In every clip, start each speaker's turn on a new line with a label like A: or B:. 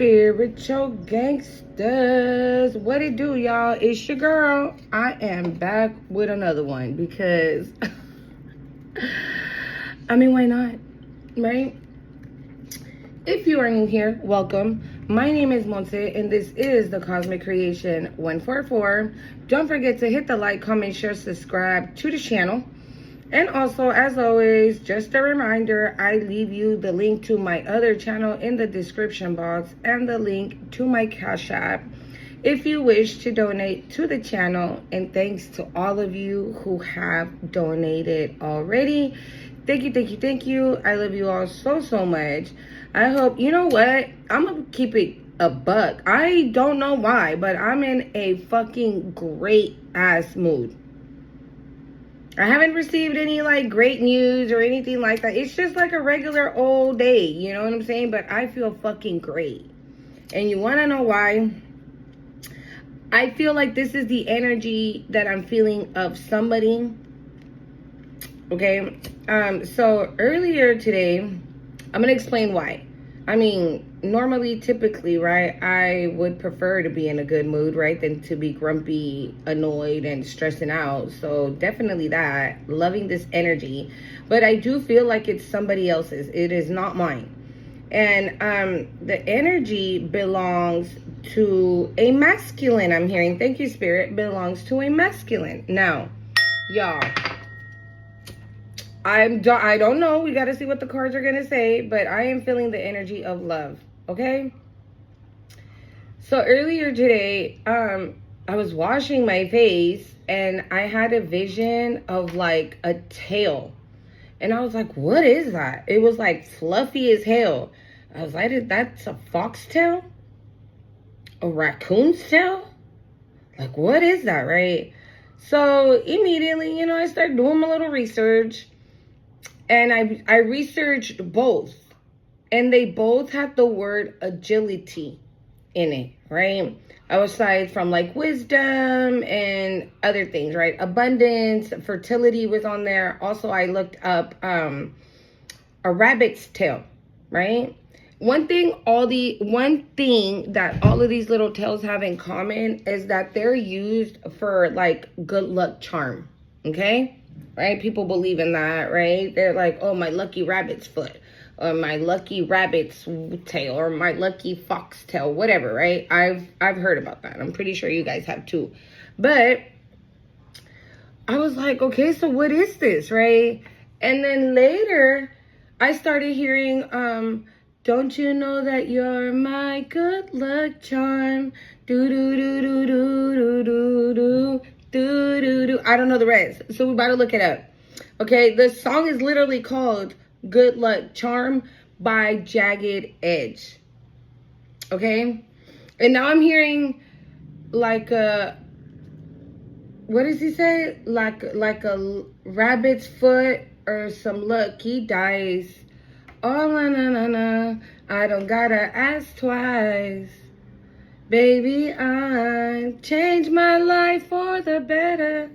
A: spiritual gangsters. What it do, y'all? It's your girl. I am back with another one because I mean, why not? Right? If you are new here, welcome. My name is Monse and this is the Cosmic Creation 144. Don't forget to hit the like, comment, share, subscribe to the channel. And also, as always, just a reminder, I leave you the link to my other channel in the description box and the link to my Cash App if you wish to donate to the channel. And thanks to all of you who have donated already. Thank you, thank you, thank you. I love you all so, so much. I hope, you know what? I'm going to keep it a buck. I don't know why, but I'm in a fucking great ass mood. I haven't received any like great news or anything like that. It's just like a regular old day, you know what I'm saying? But I feel fucking great. And you want to know why? I feel like this is the energy that I'm feeling of somebody. Okay. So earlier today, I'm going to explain why. I mean, normally, typically, right, I would prefer to be in a good mood, right, than to be grumpy, annoyed, and stressing out. So definitely that, loving this energy. But I do feel like it's somebody else's. It is not mine. And the energy belongs to a masculine, I'm hearing. Thank you, Spirit. Belongs to a masculine. Now, y'all, I don't know. We got to see what the cards are going to say. But I am feeling the energy of love. Okay? So earlier today, I was washing my face. And I had a vision of like a tail. And I was like, what is that? It was like fluffy as hell. I was like, that's a foxtail? A raccoon's tail? Like, what is that, right? So immediately, you know, I started doing my little research. And I researched both. And they both had the word agility in it, right? Aside from like wisdom and other things, right? Abundance, fertility was on there. Also, I looked up a rabbit's tail, right? One thing that all of these little tails have in common is that they're used for like good luck charm, okay? Right? People believe in that, right? They're like, oh, my lucky rabbit's foot, or my lucky rabbit's tail, or my lucky fox tail, whatever, right? I've heard about that. I'm pretty sure you guys have too. But I was like, okay, so what is this, right? And then later, I started hearing, don't you know that you're my good luck charm? Do do do do do do do do. Do. I don't know the rest, so we about to look it up. Okay, the song is literally called Good Luck Charm by Jagged Edge. Okay, and now I'm hearing like a, what does he say? Like a rabbit's foot or some lucky dice. Oh, na, I don't gotta ask twice. Baby, I changed my life for the better.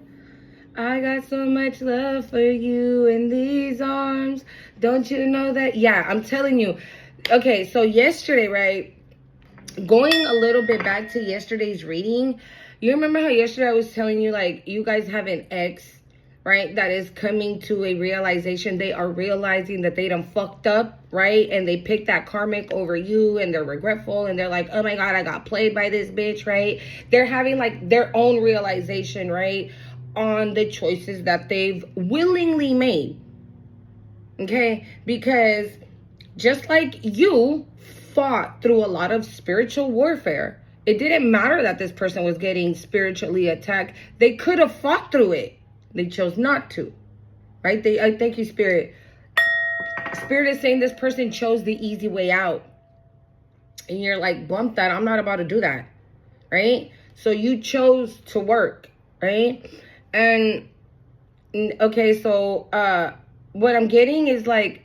A: I got so much love for you in these arms. Don't you know that? Yeah, I'm telling you. Okay, so yesterday, right? Going a little bit back to yesterday's reading. You remember how yesterday I was telling you, like, you guys have an ex, right, that is coming to a realization. They are realizing that they done fucked up, right? And they picked that karmic over you and they're regretful and they're like, oh my God, I got played by this bitch, right? They're having like their own realization, right, on the choices that they've willingly made. Okay? Because just like you fought through a lot of spiritual warfare, it didn't matter that this person was getting spiritually attacked. They could have fought through it. They chose not to, right? I thank you, Spirit. Spirit is saying this person chose the easy way out. And you're like, bump that. I'm not about to do that, right? So you chose to work, right? And, okay, so what I'm getting is like,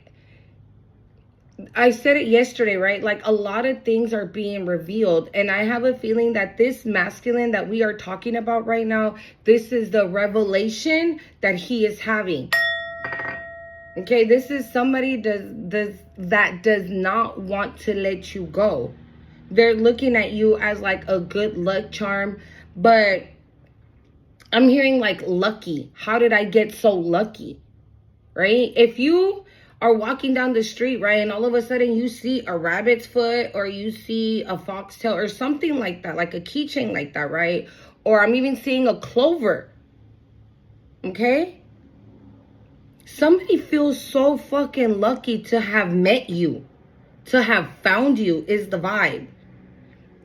A: I said it yesterday, right? Like a lot of things are being revealed. And I have a feeling that this masculine that we are talking about right now, this is the revelation that he is having. Okay, this is somebody that does not want to let you go. They're looking at you as like a good luck charm, but I'm hearing like lucky. How did I get so lucky? Right? If you are walking down the street, right, and all of a sudden you see a rabbit's foot or you see a foxtail or something like that, like a keychain like that, right? Or I'm even seeing a clover. Okay? Somebody feels so fucking lucky to have met you, to have found you is the vibe.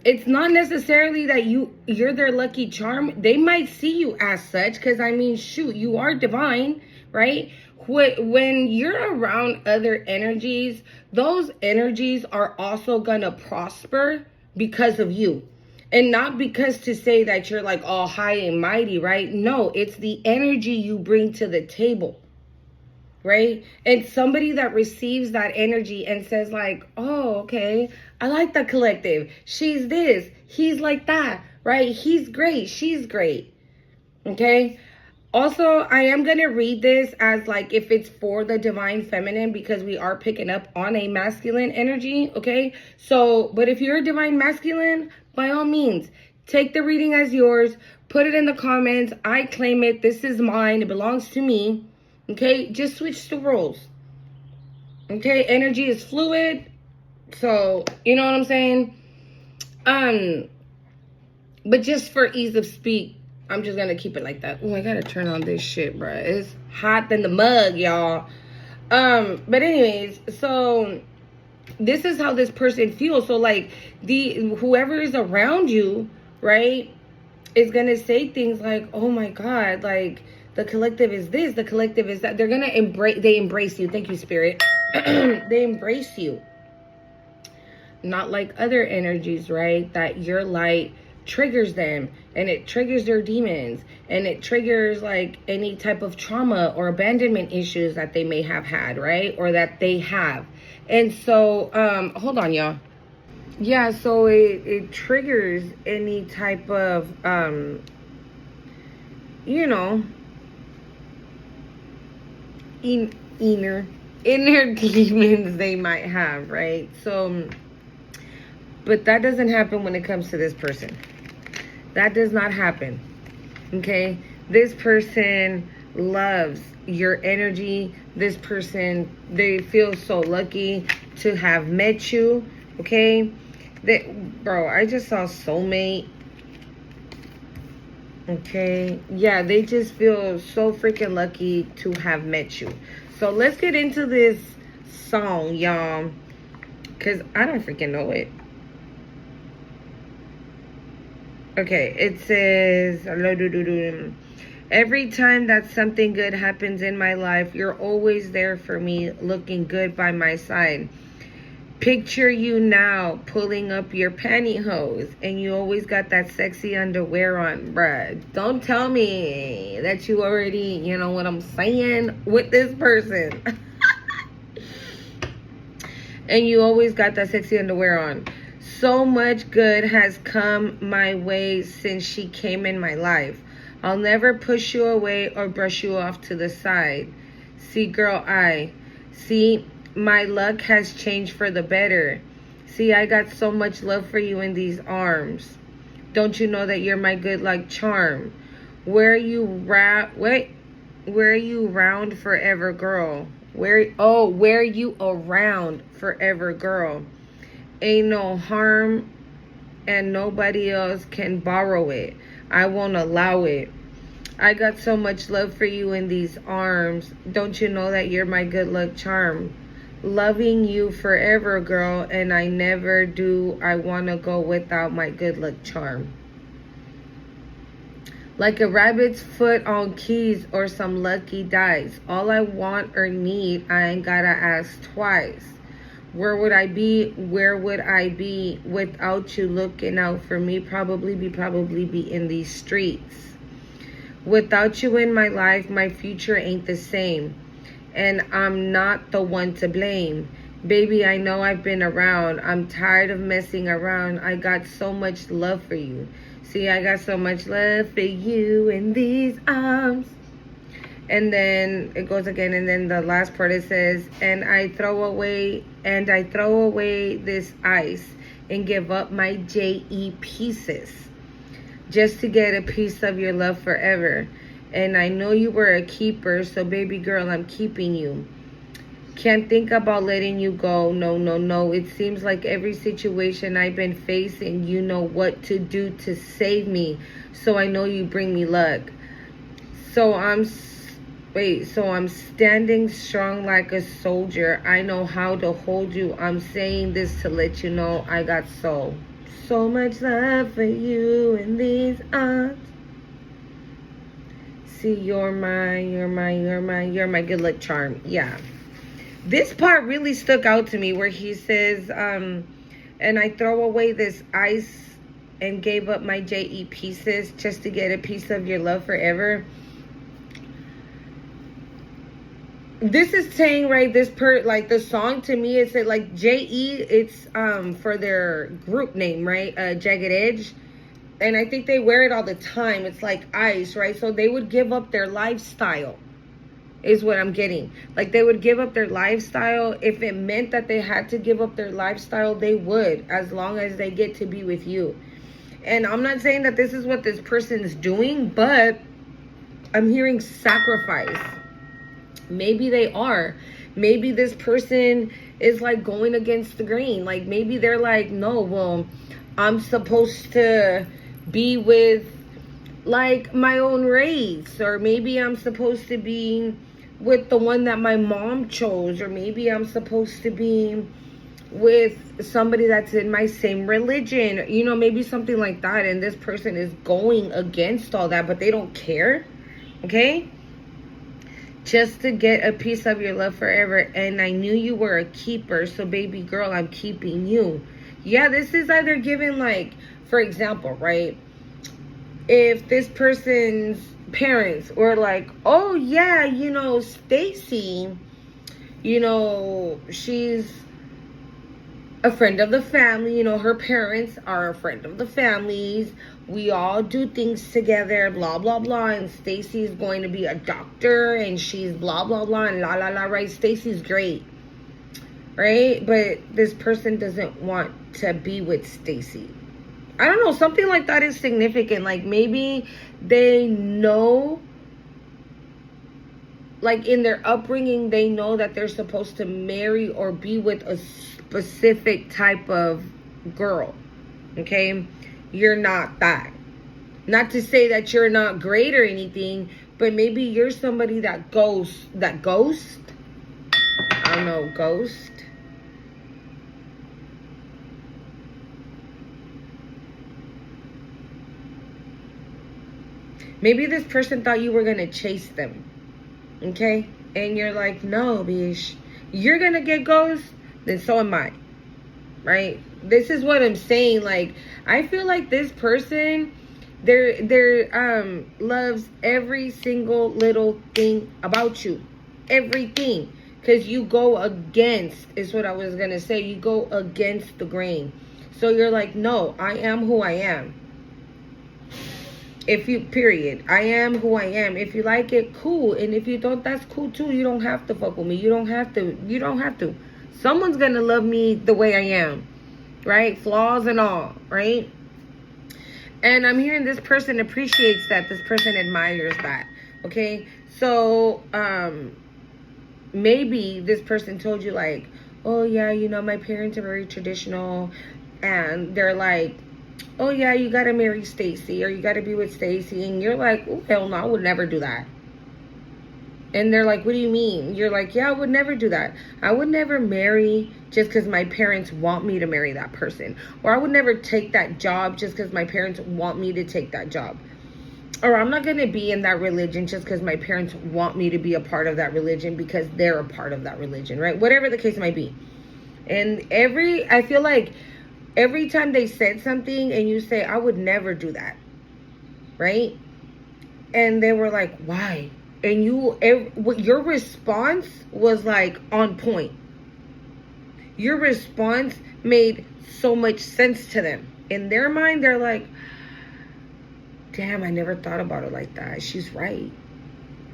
A: It's not necessarily that you're their lucky charm. They might see you as such because, I mean, shoot, you are divine, right? When you're around other energies, those energies are also going to prosper because of you. And not because to say that you're like all high and mighty, right? No, it's the energy you bring to the table. Right? And somebody that receives that energy and says like, oh, okay, I like the collective. She's this, he's like that, right? He's great, she's great. Okay? Also, I am going to read this as like if it's for the divine feminine because we are picking up on a masculine energy, okay? So, but if you're a divine masculine, by all means, take the reading as yours, put it in the comments. I claim it. This is mine. It belongs to me. Okay, just switch the roles. Okay, energy is fluid. So, you know what I'm saying? But just for ease of speak, I'm just gonna keep it like that. Oh, I gotta turn on this shit, bro. It's hot than the mug, y'all. But anyways, so this is how this person feels. So like whoever is around you, right, is gonna say things like, oh my God, like the collective is this, the collective is that. They're gonna embrace you. Thank you, Spirit. They embrace you. Not like other energies, right? That your light triggers them and it triggers their demons and it triggers like any type of trauma or abandonment issues that they may have had, right? Or that they have. And so, hold on, y'all. Yeah, so it triggers any type of, you know, inner demons they might have, right? So, but that doesn't happen when it comes to this person. That does not happen, okay? This person loves your energy. This person, they feel so lucky to have met you, okay? Bro, I just saw soulmate. Okay, yeah, they just feel so freaking lucky to have met you. So let's get into this song, y'all, because I don't freaking know it. Okay, it says, every time that something good happens in my life, you're always there for me, looking good by my side. Picture you now pulling up your pantyhose and you always got that sexy underwear on, bruh. Don't tell me that you already, you know what I'm saying, with this person. And you always got that sexy underwear on. So much good has come my way since she came in my life. I'll never push you away or brush you off to the side. See, girl, my luck has changed for the better. See, I got so much love for you in these arms. Don't you know that you're my good luck charm? Where you round forever, girl? Where you around forever, girl? Ain't no harm and nobody else can borrow it. I won't allow it. I got so much love for you in these arms. Don't you know that you're my good luck charm? Loving you forever, girl, and I never do. I want to go without my good luck charm. Like a rabbit's foot on keys or some lucky dice. All I want or need, I ain't gotta ask twice. Where would I be? Where would I be without you looking out for me? Probably be in these streets. Without you in my life, my future ain't the same. And I'm not the one to blame. Baby, I know I've been around. I'm tired of messing around. I got so much love for you. See, I got so much love for you in these arms. And then it goes again, and then the last part it says, and I throw away this ice and give up my JE pieces just to get a piece of your love forever. And I know you were a keeper, so baby girl, I'm keeping you. Can't think about letting you go. No, no, no. It seems like every situation I've been facing, you know what to do to save me. So I know you bring me luck. So I'm standing strong like a soldier. I know how to hold you. I'm saying this to let you know I got so much love for you in these arms. See, you're my good luck charm. Yeah. This part really stuck out to me where he says, and I throw away this ice and gave up my JE pieces just to get a piece of your love forever. This is saying, right, like the song to me, it said like JE, it's for their group name, right? Jagged Edge. And I think they wear it all the time. It's like ice, right? So they would give up their lifestyle, is what I'm getting. Like they would give up their lifestyle. If it meant that they had to give up their lifestyle, they would, as long as they get to be with you. And I'm not saying that this is what this person is doing, but I'm hearing sacrifice. Maybe they are. Maybe this person is like going against the grain. Like maybe they're like, no, well, I'm supposed to be with like my own race, or maybe I'm supposed to be with the one that my mom chose, or maybe I'm supposed to be with somebody that's in my same religion, you know, maybe something like that. And this person is going against all that, but they don't care. Okay, just to get a piece of your love forever. And I knew you were a keeper, so baby girl, I'm keeping you. Yeah, this is either given, like, for example, right, if this person's parents were like, oh yeah, you know, Stacy, you know, she's a friend of the family, you know, her parents are a friend of the families, we all do things together, blah blah blah, and Stacy's going to be a doctor, and she's blah blah blah, and la la la, right? Stacy's great, right? But this person doesn't want to be with Stacy. I don't know, something like that is significant. Like maybe they know, like in their upbringing, they know that they're supposed to marry or be with a specific type of girl. Okay, you're not that. Not to say that you're not great or anything, but maybe you're somebody that ghost. I don't know, ghost. Maybe this person thought you were going to chase them. Okay? And you're like, no, bitch. You're going to get ghost, then so am I. Right? This is what I'm saying. Like, I feel like this person, they're loves every single little thing about you. Everything. Because you go against, is what I was going to say. You go against the grain. So you're like, no, I am who I am. Period. I am who I am. If you like it, cool. And if you don't, that's cool too. You don't have to fuck with me. You don't have to. Someone's gonna love me the way I am. Right? Flaws and all. Right? And I'm hearing this person appreciates that. This person admires that. Okay? So, maybe this person told you like, oh yeah, you know, my parents are very traditional. And they're like, oh yeah, you gotta marry Stacy, or you gotta be with Stacy, and you're like, oh hell no, I would never do that. And they're like, what do you mean? You're like, yeah, I would never do that. I would never marry just because my parents want me to marry that person, or I would never take that job just because my parents want me to take that job, or I'm not gonna be in that religion just because my parents want me to be a part of that religion because they're a part of that religion, right? Whatever the case might be. And I feel like every time they said something and you say, I would never do that, right? And they were like, why? And your response was like on point. Your response made so much sense to them. In their mind, they're like, damn, I never thought about it like that. She's right.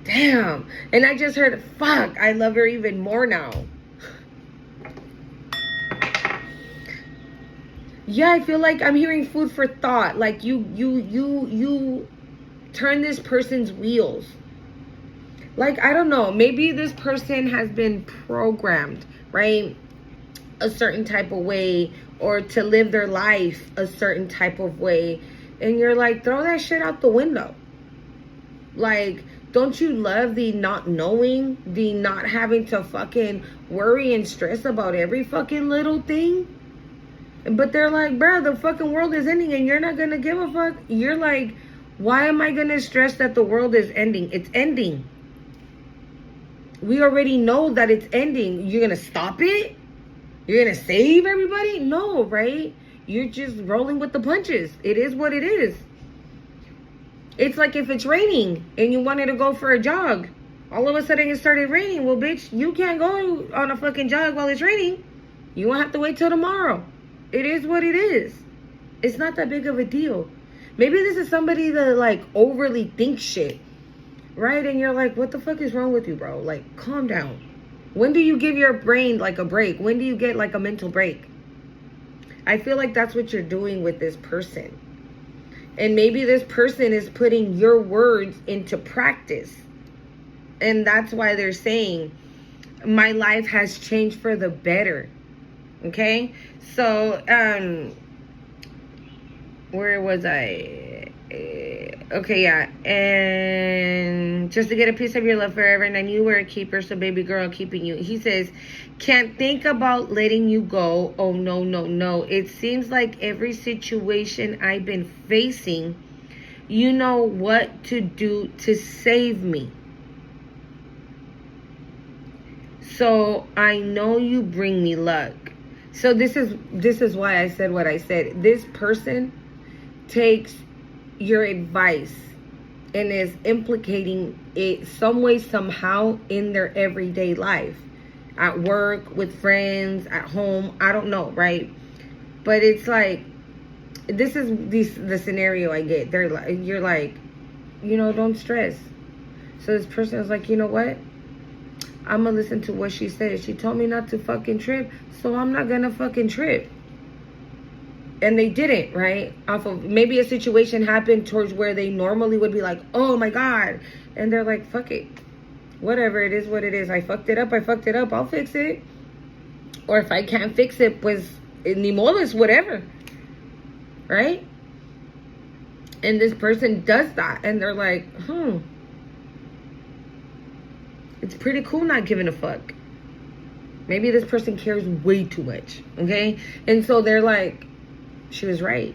A: damn. And I just heard, fuck, I love her even more now. Yeah, I feel like I'm hearing food for thought. Like you turn this person's wheels. Like, I don't know, maybe this person has been programmed, right, a certain type of way, or to live their life a certain type of way, and you're like, throw that shit out the window. Like, don't you love the not knowing, the not having to fucking worry and stress about every fucking little thing? But they're like, bro, the fucking world is ending and you're not gonna give a fuck. You're like, why am I gonna stress that the world is ending? It's ending. We already know that it's ending. You're gonna stop it? You're gonna save everybody? No, right? You're just rolling with the punches. It is what it is. It's like if it's raining and you wanted to go for a jog. All of a sudden it started raining. Well, bitch, you can't go on a fucking jog while it's raining. You won't have to wait till tomorrow. It is what it is. It's not that big of a deal. Maybe this is somebody that like overly thinks shit. Right? And you're like, what the fuck is wrong with you, bro? Like, calm down. When do you give your brain like a break? When do you get like a mental break? I feel like that's what you're doing with this person. And maybe this person is putting your words into practice. And that's why they're saying, my life has changed for the better. Okay? So, where was I? Okay, yeah. And just to get a piece of your love forever, and I knew you were a keeper, so baby girl, I'm keeping you. He says, can't think about letting you go. Oh, no, no, no. It seems like every situation I've been facing, you know what to do to save me. So I know you bring me luck. So this is why I said what I said. This person takes your advice and is implicating it some way, somehow in their everyday life, at work, with friends, at home. I don't know, right? But it's like, this is the scenario I get. They're like, you're like, don't stress. So this person is like, you know what? I'm gonna listen to what she says. She told me not to fucking trip, so I'm not gonna fucking trip. And they didn't, right? Off of maybe a situation happened towards where they normally would be like, oh my God. And they're like, fuck it. Whatever, it is what it is. I fucked it up. I'll fix it. Or if I can't fix it, pues, ni modo, whatever. Right? And this person does that. And they're like, it's pretty cool not giving a fuck. Maybe this person cares way too much. Okay? And so they're like, she was right.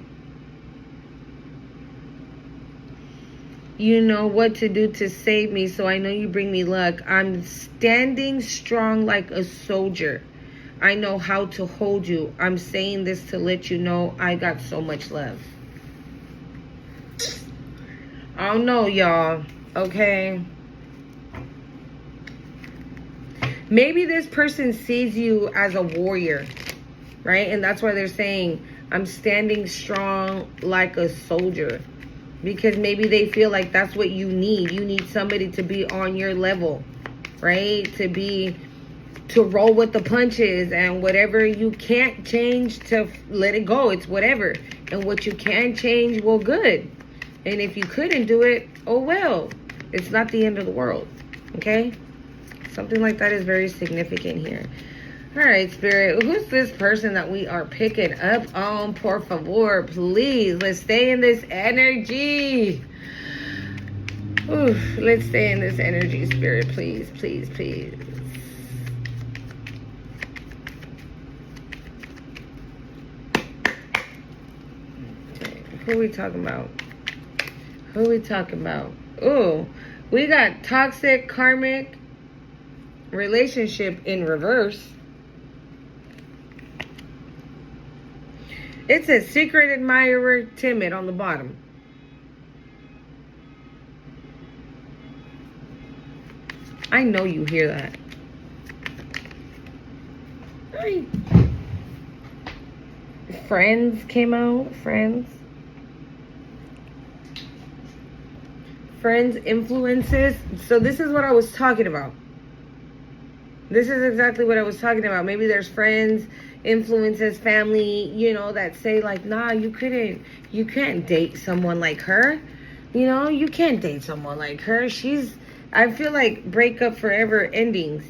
A: You know what to do to save me, so I know you bring me luck. I'm standing strong like a soldier. I know how to hold you. I'm saying this to let you know I got so much love. I don't know, y'all. Okay? Maybe this person sees you as a warrior, right? And that's why they're saying, I'm standing strong like a soldier. Because maybe they feel like that's what you need. You need somebody to be on your level, right? To roll with the punches, and whatever you can't change, to let it go. It's whatever. And what you can change, well, good. And if you couldn't do it, oh well. It's not the end of the world, okay? Something like that is very significant here. All right, Spirit. Who's this person that we are picking up on? Por favor, please. Let's stay in this energy. Oof, let's stay in this energy, Spirit. Please, please, please. Okay, who are we talking about? Who are we talking about? Ooh, we got toxic, karmic relationship in reverse. It says secret admirer, timid on the bottom. I know you hear that. Hi. Friends came out. Friends friends, influences. So this is what I was talking about. This is exactly what I was talking about. Maybe there's friends, influences, family, you know, that say like, nah, you can't date someone like her. You know, you can't date someone like her. I feel like breakup forever endings.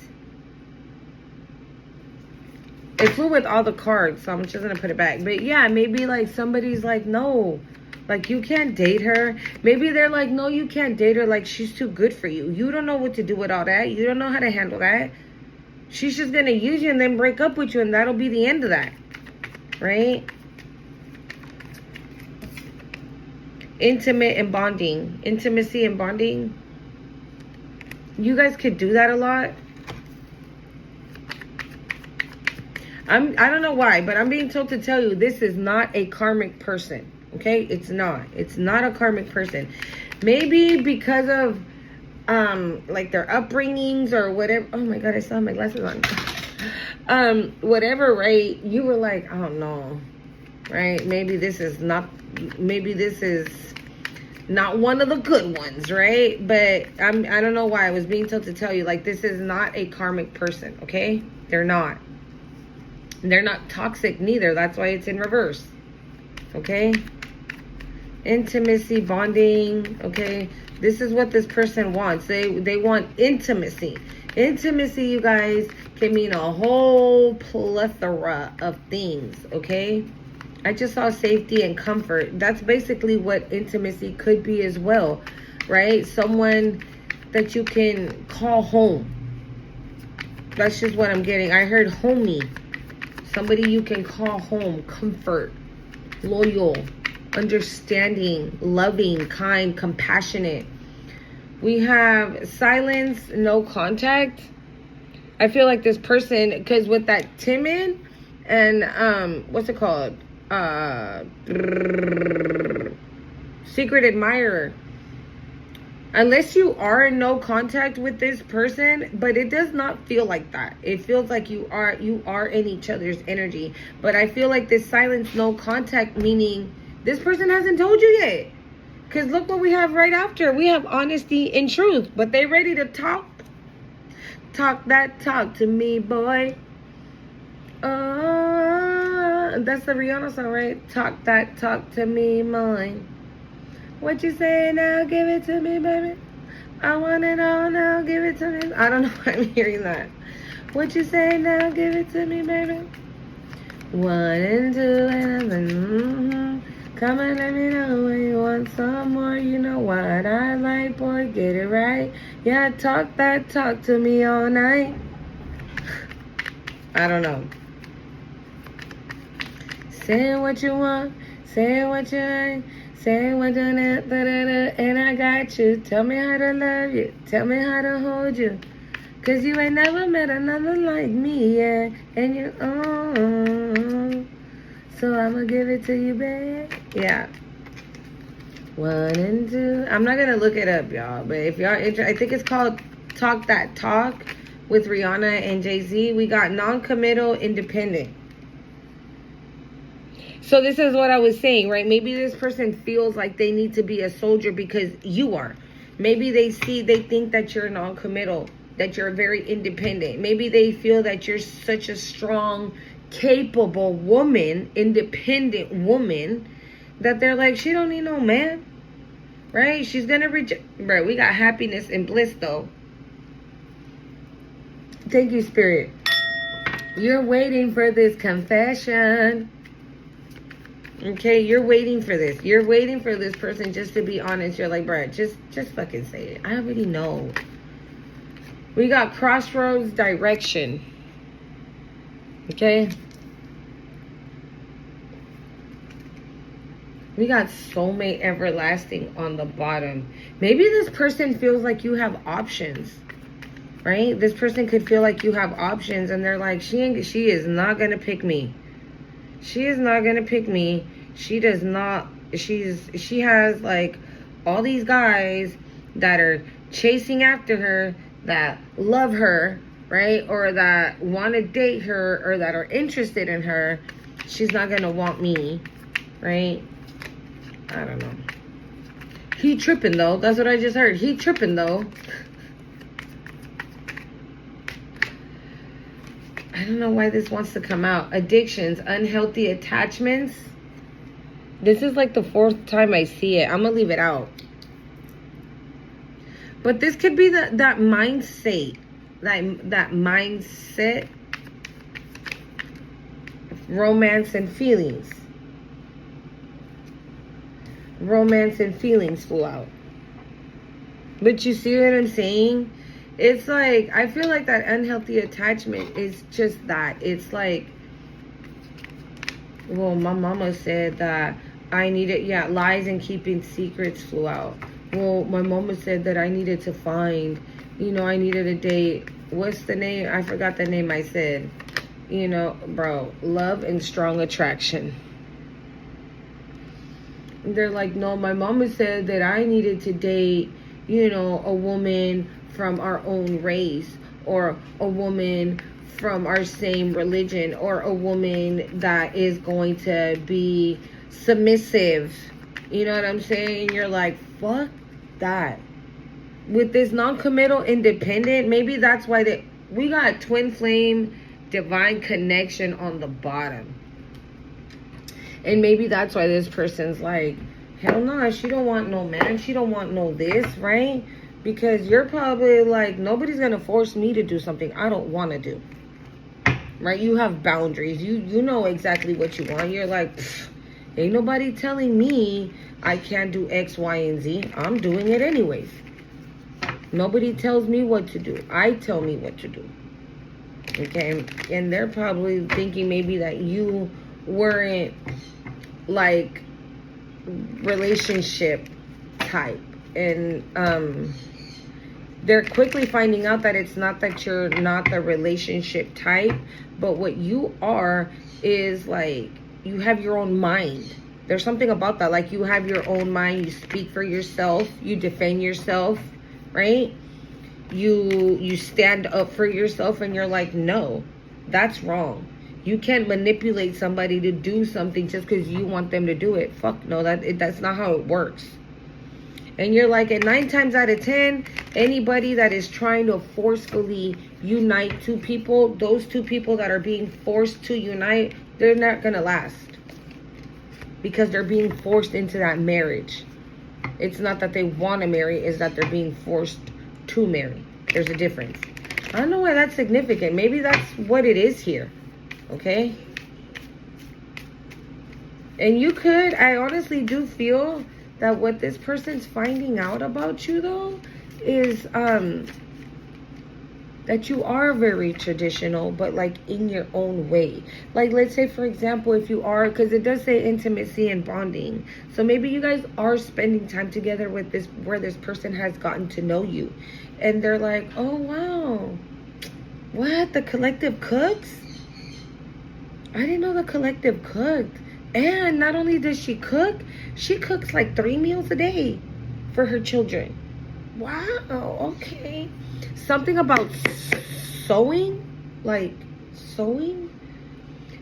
A: It flew with all the cards, so I'm just gonna put it back. But yeah, maybe like somebody's like, no, like you can't date her. Maybe they're like, no, you can't date her. Like she's too good for you. You don't know what to do with all that. You don't know how to handle that. She's just going to use you and then break up with you, and that'll be the end of that. Right? Intimate and bonding. Intimacy and bonding. You guys could do that a lot. I don't know why, but I'm being told to tell you this is not a karmic person. Okay? It's not. It's not a karmic person. Maybe because of like their upbringings or whatever. Oh my god, I still have my glasses on. Whatever, right? You were like, I don't know, right? Maybe this is not one of the good ones, right? But I don't know why I was being told to tell you, like, this is not a karmic person, okay? They're not toxic neither. That's why it's in reverse. Okay? Intimacy, bonding, okay? This is what this person wants. They want intimacy. Intimacy, you guys, can mean a whole plethora of things, okay? I just saw safety and comfort. That's basically what intimacy could be as well, right? Someone that you can call home. That's just what I'm getting. I heard homie. Somebody you can call home. Comfort. Loyal. Understanding, loving, kind, compassionate. We have silence, no contact. I feel like this person, because with that timid and what's it called? Secret admirer. Unless you are in no contact with this person, but it does not feel like that. It feels like you are in each other's energy. But I feel like this silence, no contact, meaning this person hasn't told you yet. Because look what we have right after. We have honesty and truth. But they ready to talk. Talk that talk to me, boy. That's the Rihanna song, right? Talk that talk to me, mine. What you say now? Give it to me, baby. I want it all now. Give it to me. I don't know why I'm hearing that. What you say now? Give it to me, baby. 1 and 2 and then come and let me know when you want some more. You know what I like, boy. Get it right. Yeah, talk that talk to me all night. I don't know. Say what you want. Say what you like. Say what you need. And I got you. Tell me how to love you. Tell me how to hold you. Cause you ain't never met another like me, yeah. And you, so I'ma give it to you, babe. Yeah. 1 and 2. I'm not gonna look it up, y'all. But if y'all interested, I think it's called Talk That Talk with Rihanna and Jay-Z. We got non-committal, independent. So this is what I was saying, right? Maybe this person feels like they need to be a soldier because you are. Maybe they think that you're non-committal, that you're very independent. Maybe they feel that you're such a strong, capable woman, independent woman, that they're like, she don't need no man, right? She's gonna reject. Bro, we got happiness and bliss though. Thank you, Spirit. You're waiting for this confession. Okay, you're waiting for this. You're waiting for this person just to be honest. You're like, bro, just fucking say it. I already know. We got crossroads, direction. Okay. We got soulmate, everlasting on the bottom. Maybe this person feels like you have options. Right? This person could feel like you have options and they're like, she is not going to pick me. She is not going to pick me. She does not. She has like all these guys that are chasing after her, that love her, right? Or that want to date her, or that are interested in her. She's not going to want me, right? I don't know. He tripping though. That's what I just heard. He tripping though. I don't know why this wants to come out. Addictions, unhealthy attachments. This is like the 4th time I see it. I'm gonna leave it out. But this could be that mindset. That mindset. Romance and feelings. Romance and feelings flew out. But you see what I'm saying? It's like, I feel like that unhealthy attachment is just that. It's like, well, my mama said that I needed, lies and keeping secrets flew out. Well, my mama said that I needed to find, I needed a date. What's the name? I forgot the name I said. Bro, love and strong attraction. They're like, no, my mama said that I needed to date, a woman from our own race, or a woman from our same religion, or a woman that is going to be submissive. You know what I'm saying? You're like, fuck that. With this non-committal independent, maybe that's why we got twin flame divine connection on the bottom. And maybe that's why this person's like, hell no, she don't want no man. She don't want no this, right? Because you're probably like, nobody's going to force me to do something I don't want to do. Right? You have boundaries. You know exactly what you want. You're like, ain't nobody telling me I can't do X, Y, and Z. I'm doing it anyways. Nobody tells me what to do. I tell me what to do. Okay? And they're probably thinking maybe that you weren't like relationship type. And they're quickly finding out that it's not that you're not the relationship type, but what you are is like, you have your own mind. There's something about that. Like, you have your own mind. You speak for yourself. You defend yourself, right? You stand up for yourself, and you're like, no, that's wrong. You can't manipulate somebody to do something just because you want them to do it. Fuck no, that's not how it works. And you're like, at 9 times out of 10, anybody that is trying to forcefully unite two people, those two people that are being forced to unite, they're not going to last. Because they're being forced into that marriage. It's not that they want to marry, it's that they're being forced to marry. There's a difference. I don't know why that's significant. Maybe that's what it is here. Okay? And you could, I honestly do feel that what this person's finding out about you, though, is that you are very traditional, but like in your own way. Like, let's say, for example, if you are, because it does say intimacy and bonding. So maybe you guys are spending time together with this, where this person has gotten to know you. And they're like, oh, wow. What? The collective cooks? I didn't know the collective cooked. And not only does she cook, she cooks like 3 meals a day for her children. Wow, okay. Something about sewing? Like, sewing?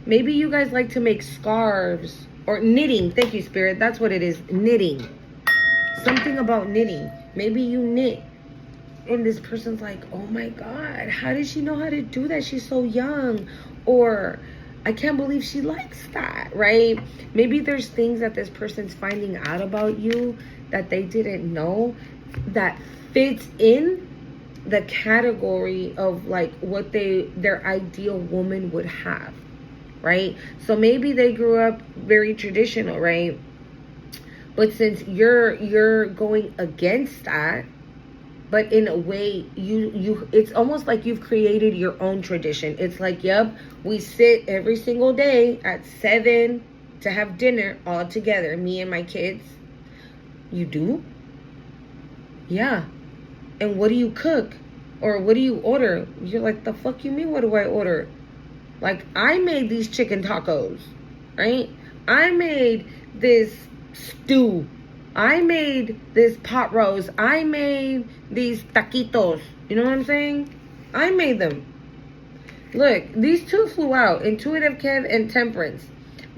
A: Maybe you guys like to make scarves or knitting. Thank you, Spirit. That's what it is, knitting. Something about knitting. Maybe you knit. And this person's like, oh my God, how does she know how to do that? She's so young. Or, I can't believe she likes that, right? Maybe there's things that this person's finding out about you that they didn't know that fits in the category of like what their ideal woman would have, right? So maybe they grew up very traditional, right? But since you're going against that, but in a way, it's almost like you've created your own tradition. It's like, yep, we sit every single day at 7 to have dinner all together, me and my kids. You do? Yeah. And what do you cook? Or what do you order? You're like, the fuck you mean, what do I order? Like, I made these chicken tacos, right? I made this stew. I made this pot roast. I made these taquitos. You know what I'm saying? I made them. Look, these two flew out. Intuitive Kev and Temperance.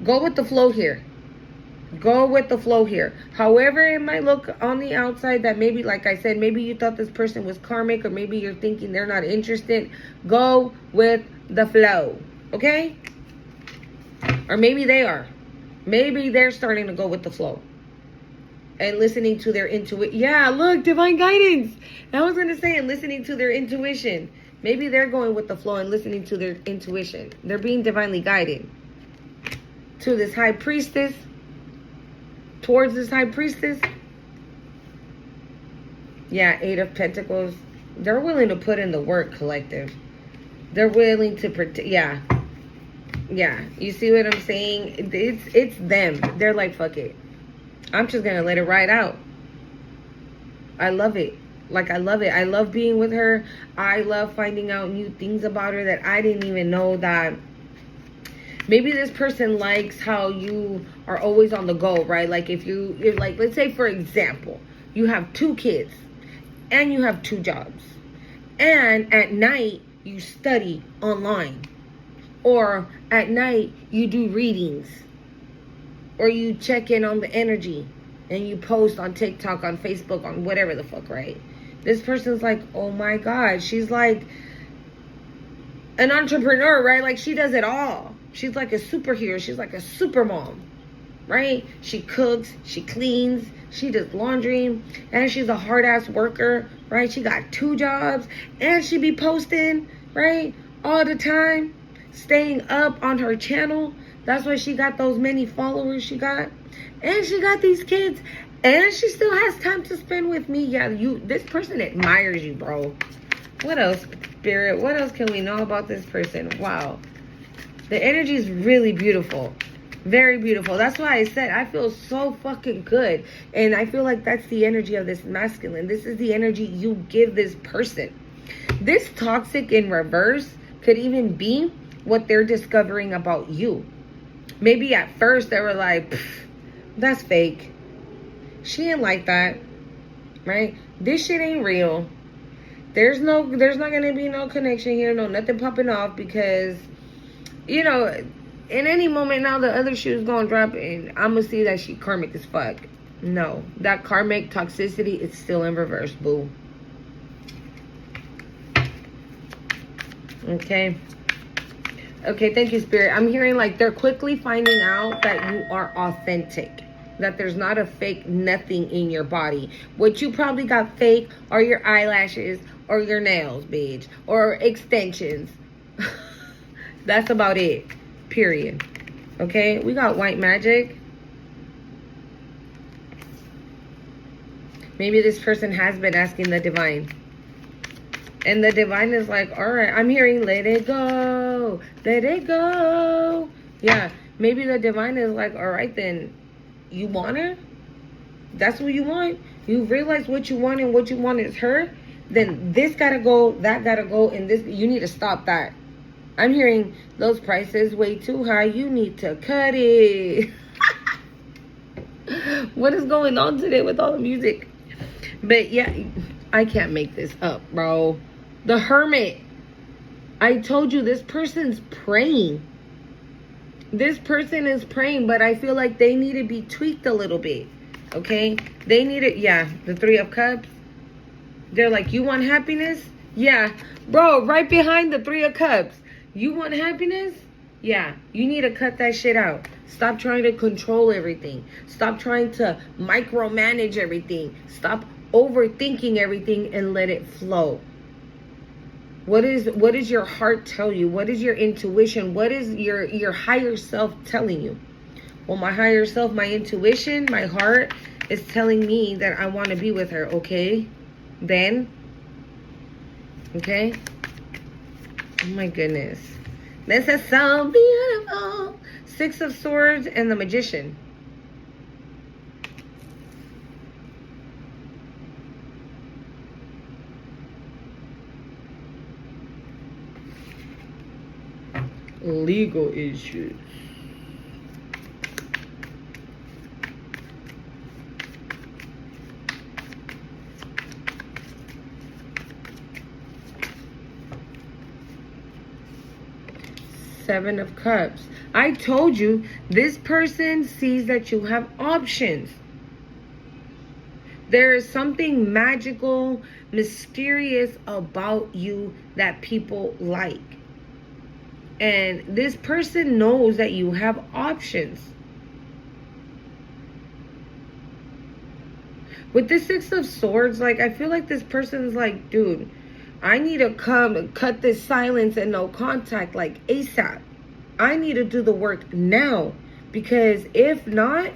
A: Go with the flow here. Go with the flow here. However it might look on the outside, that maybe, like I said, maybe you thought this person was karmic, or maybe you're thinking they're not interested. Go with the flow, okay? Or maybe they are. Maybe they're starting to go with the flow and listening to their intuition. Yeah, look, divine guidance. I was going to say, and listening to their intuition. Maybe they're going with the flow and listening to their intuition. They're being divinely guided to this high priestess. Towards this high priestess. Yeah, 8 of Pentacles. They're willing to put in the work, collective. They're willing to protect. Yeah. Yeah. You see what I'm saying? It's them. They're like, fuck it. I'm just going to let it ride out. I love it. Like, I love it. I love being with her. I love finding out new things about her that I didn't even know that. Maybe this person likes how you are always on the go, right? Like, you're like, let's say, for example, you have 2 kids and you have 2 jobs. And at night, you study online. Or at night, you do readings. Or you check in on the energy. And you post on TikTok, on Facebook, on whatever the fuck, right? This person's like, oh my God. She's like an entrepreneur, right? Like, she does it all. She's like a superhero. She's like a super mom, right? She cooks, she cleans, she does laundry, and she's a hard-ass worker, right? She got 2 jobs, and she be posting, right, all the time, staying up on her channel. That's why she got those many followers she got. And she got these kids, and she still has time to spend with me. Yeah, this person admires you, bro. What else, Spirit? What else can we know about this person? Wow. The energy is really beautiful. Very beautiful. That's why I said I feel so fucking good. And I feel like that's the energy of this masculine. This is the energy you give this person. This toxic in reverse could even be what they're discovering about you. Maybe at first they were like, that's fake. She ain't like that. Right? This shit ain't real. There's not gonna be no connection here, no nothing popping off, because, you know, in any moment now the other shoe's gonna drop and I'm gonna see that she karmic as fuck. No, that karmic toxicity is still in reverse, boo. Okay. Okay, thank you, Spirit. I'm hearing like they're quickly finding out that you are authentic. That there's not a fake nothing in your body. What you probably got fake are your eyelashes or your nails, bitch. Or extensions. That's about it. Period. Okay, we got white magic. Maybe this person has been asking the divine. And the divine is like, all right, I'm hearing let it go. Let it go. Yeah, maybe the divine is like, all right then. You want her? That's what you want? You realize what you want, and what you want is her? Then this gotta go, that gotta go, and this, you need to stop that. I'm hearing those prices way too high. You need to cut it. What is going on today with all the music? But yeah, I can't make this up, bro. The Hermit. I told you, this person's praying. This person is praying, but I feel like they need to be tweaked a little bit. Okay? They need it. Yeah, the 3 of Cups. They're like, you want happiness? Yeah. Bro, right behind the 3 of Cups. You want happiness? Yeah. You need to cut that shit out. Stop trying to control everything. Stop trying to micromanage everything. Stop overthinking everything and let it flow. What is your heart tell you? What is your intuition? What is your higher self telling you? Well, my higher self, my intuition, my heart is telling me that I want to be with her. Okay? Then. Okay? Oh my goodness. This is so beautiful. 6 of Swords and the Magician. Legal issues. Seven of Cups. I told you, this person sees that you have options. There is something magical, mysterious about you that people like. And this person knows that you have options. With the Six of Swords, like, I feel like this person's like, dude, I need to come and cut this silence and no contact, like, ASAP. I need to do the work now. Because if not,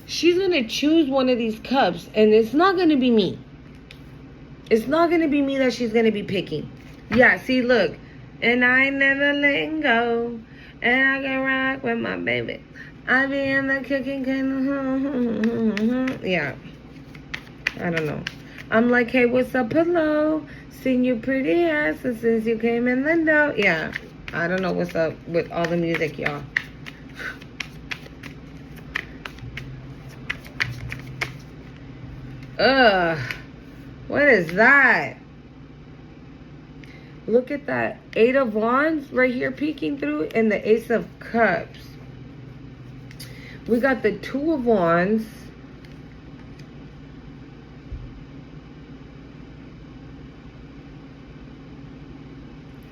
A: she's going to choose one of these cups. And it's not going to be me. It's not going to be me that she's going to be picking. Yeah, see, look. And I never let go. And I can rock with my baby. I be in the cooking. Yeah. I don't know. I'm like, hey, what's up, hello? Seen you pretty ass since you came in the door. Yeah. I don't know what's up with all the music, y'all. Ugh. What is that? Look at that. 8 of Wands right here peeking through, and the Ace of Cups. We got the 2 of Wands.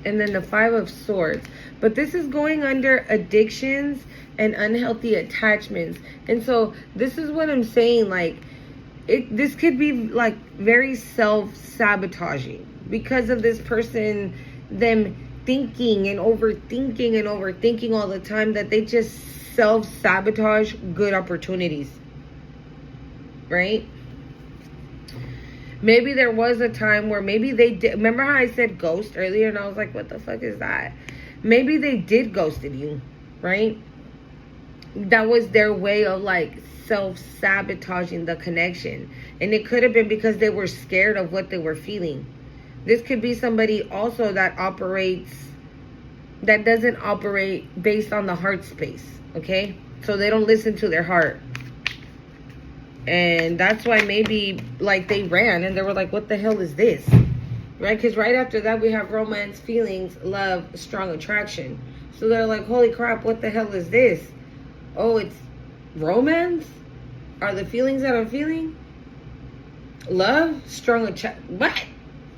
A: And then the 5 of Swords. But this is going under addictions and unhealthy attachments. And so this is what I'm saying. Like, this could be like very self-sabotaging because of this person, them thinking and overthinking all the time, that they just self-sabotage good opportunities. Right? Maybe there was a time where maybe they did. Remember how I said ghost earlier? And I was like, what the fuck is that? Maybe they did ghosted you, right? That was their way of like self-sabotaging the connection. And it could have been because they were scared of what they were feeling. This could be somebody also that doesn't operate based on the heart space, okay? So they don't listen to their heart. And that's why maybe, like, they ran and they were like, what the hell is this? Right? Because right after that, we have romance, feelings, love, strong attraction. So they're like, holy crap, what the hell is this? Oh, it's romance? Are the feelings that I'm feeling? Love, strong attraction. What?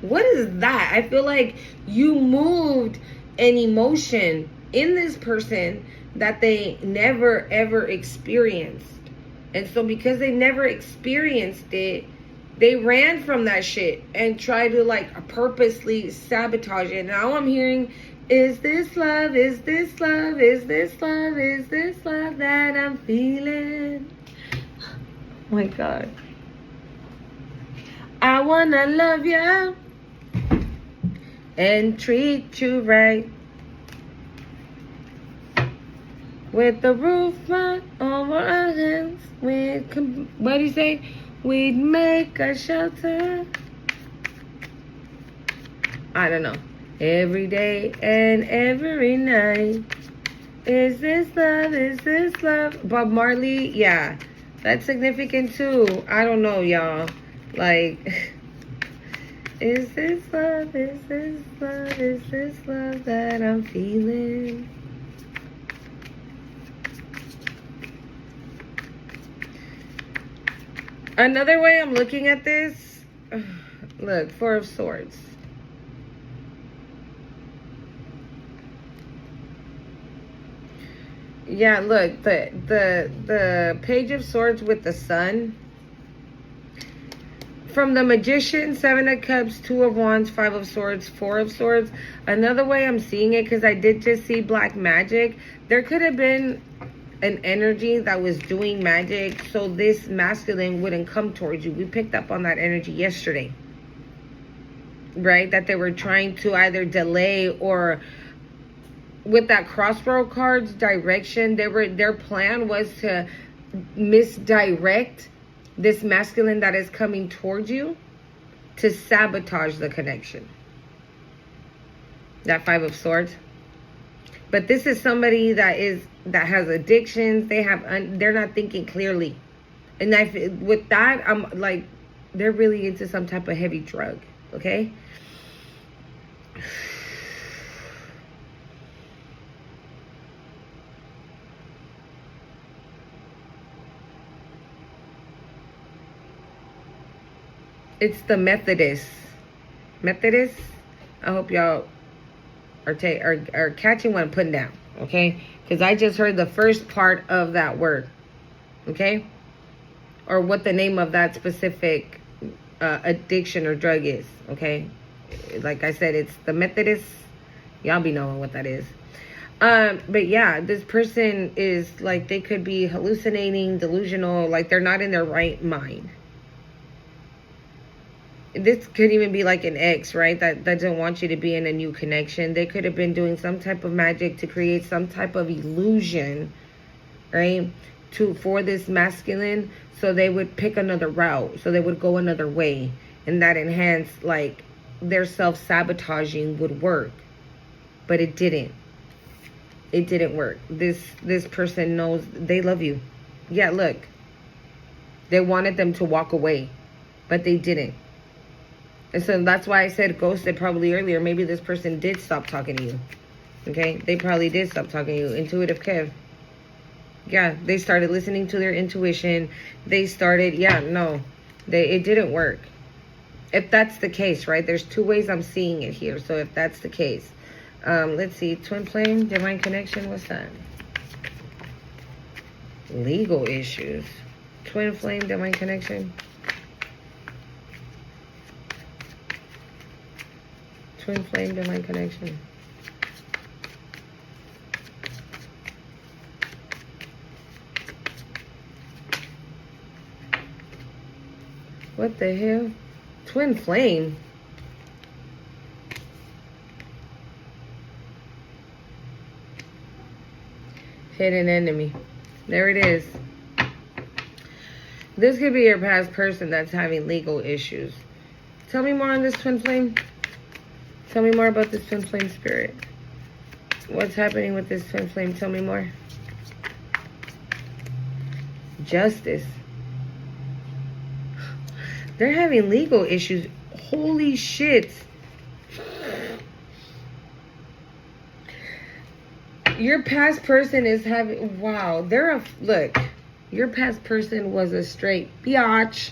A: What is that? I feel like you moved an emotion in this person that they never, ever experienced. And so because they never experienced it, they ran from that shit and tried to like purposely sabotage it. Now I'm hearing, is this love? Is this love? Is this love? Is this love that I'm feeling? Oh my God. I wanna love you and treat you right. With the roof on over our hands, what do you say? We'd make a shelter. I don't know. Every day and every night. Is this love? Is this love? Bob Marley, yeah. That's significant too. I don't know, y'all. Like, is this love? Is this love? Is this love that I'm feeling? Another way I'm looking at this, look, 4 of Swords. Yeah, look, the Page of Swords with the Sun. From the Magician, 7 of Cups, 2 of Wands, 5 of Swords, 4 of Swords. Another way I'm seeing it, because I did just see black magic, there could have been an energy that was doing magic so this masculine wouldn't come towards you. We picked up on that energy yesterday, right? That they were trying to either delay, or with that crossroad cards direction, their plan was to misdirect this masculine that is coming towards you to sabotage the connection. That 5 of Swords. But this is somebody that has addictions. They're not thinking clearly. And with that, I'm like, they're really into some type of heavy drug. Okay? It's the Methodists. Methodists. I hope y'all are catching what I'm putting down, okay? Because I just heard the first part of that word, okay? Or what the name of that specific addiction or drug is, okay? Like I said, it's the Methodists. Y'all be knowing what that is. But yeah, this person is like, they could be hallucinating, delusional, like they're not in their right mind. This could even be like an ex, right? That doesn't want you to be in a new connection. They could have been doing some type of magic to create some type of illusion, right? For this masculine, so they would pick another route, so they would go another way, and that enhanced, like, their self-sabotaging would work. But it didn't. It didn't work. This person knows they love you. Yeah, look. They wanted them to walk away, but they didn't. And so that's why I said ghosted probably earlier. Maybe this person did stop talking to you. Okay? They probably did stop talking to you. Intuitive Kev. Yeah, they started listening to their intuition. They started, it didn't work. If that's the case, right? There's two ways I'm seeing it here. So if that's the case, let's see. Twin flame, divine connection. What's that? Legal issues. Twin flame, divine connection. Twin flame, divine connection. What the hell? Twin flame. Hidden enemy. There it is. This could be your past person that's having legal issues. Tell me more on this twin flame. Tell me more about this twin flame spirit. What's happening with this twin flame? Tell me more. Justice. They're having legal issues. Holy shit. Your past person is having... Wow. Look. Your past person was a straight biatch.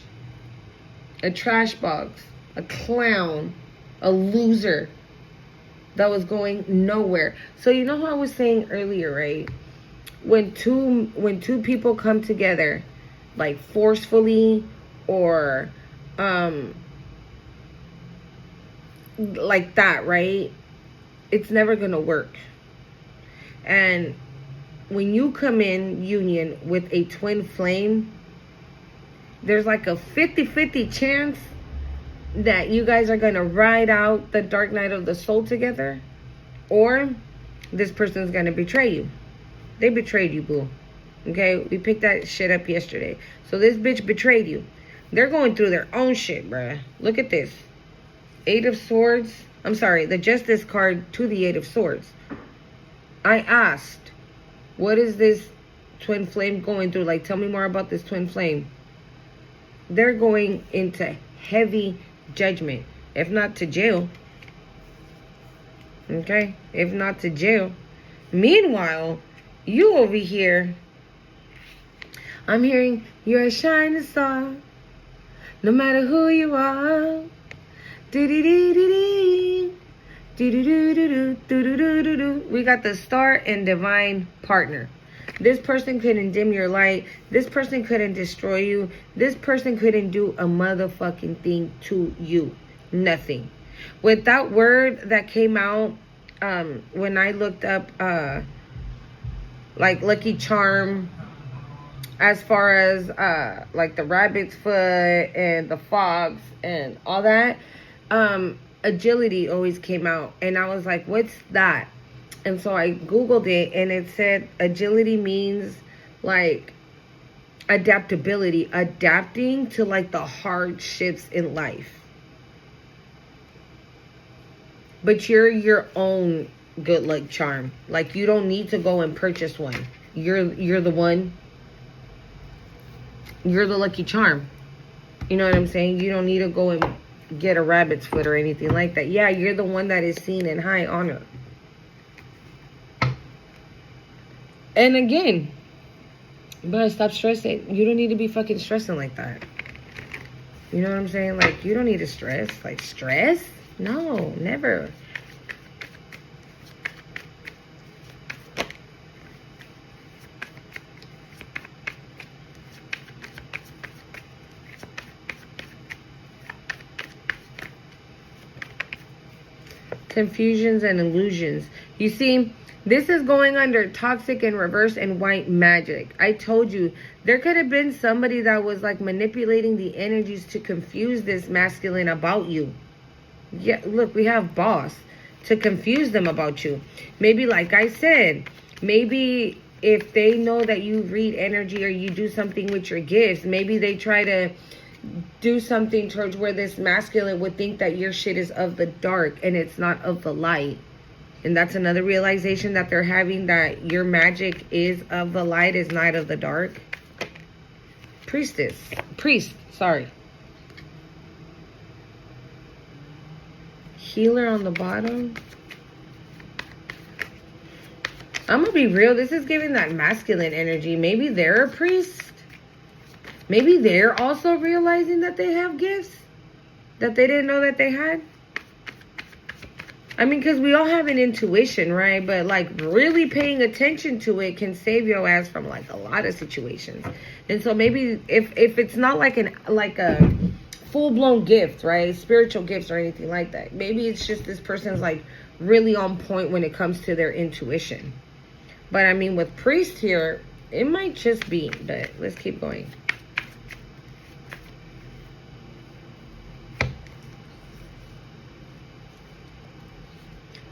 A: A trash box. A clown. A loser. That was going nowhere. So you know how I was saying earlier, right? When two people come together, like forcefully or... like that, right? It's never gonna work. And when you come in union with a twin flame, there's like a 50-50 chance that you guys are gonna ride out the dark night of the soul together, or this person's gonna betray you. They betrayed you, boo. Okay, we picked that shit up yesterday. So this bitch betrayed you. They're going through their own shit, bruh. Look at this. Eight of Swords. I'm sorry, the Justice card to the Eight of Swords. I asked, what is this twin flame going through? Like, tell me more about this twin flame. They're going into heavy judgment. If not to jail. Okay? If not to jail. Meanwhile, you over here, I'm hearing, you're a shining star. No matter who you are. We got the star and divine partner. This person couldn't dim your light. This person couldn't destroy you. This person couldn't do a motherfucking thing to you. Nothing. With that word that came out, when I looked up, like Lucky Charm, as far as like the rabbit's foot and the fox and all that, agility always came out, and I was like, what's that? And so I googled it, and it said agility means like adaptability, adapting to like the hardships in life. But you're your own good luck charm. Like, you don't need to go and purchase one. You're the one. You're the lucky charm. You know what I'm saying? You don't need to go and get a rabbit's foot or anything like that. Yeah, you're the one that is seen in high honor. And again, but stop stressing. You don't need to be fucking stressing like that. You know what I'm saying? Like, you don't need to stress. Like, stress? No, never. Confusions and illusions. You see, this is going under toxic and reverse and white magic. I told you, there could have been somebody that was like manipulating the energies to confuse this masculine about you. Yeah, look, we have boss to confuse them about you. Maybe, like I said, maybe if they know that you read energy or you do something with your gifts, maybe they try to do something towards where this masculine would think that your shit is of the dark and it's not of the light. And that's another realization that they're having, that your magic is of the light, is not of the dark. Priest, sorry. Healer on the bottom. I'm gonna be real, this is giving that masculine energy. Maybe they're a priest. Maybe they're also realizing that they have gifts that they didn't know that they had. I mean, because we all have an intuition, right? But like really paying attention to it can save your ass from like a lot of situations. And so maybe if it's not like a full-blown gift, right? Spiritual gifts or anything like that. Maybe it's just this person's like really on point when it comes to their intuition. But I mean, with priest here, it might just be, but let's keep going.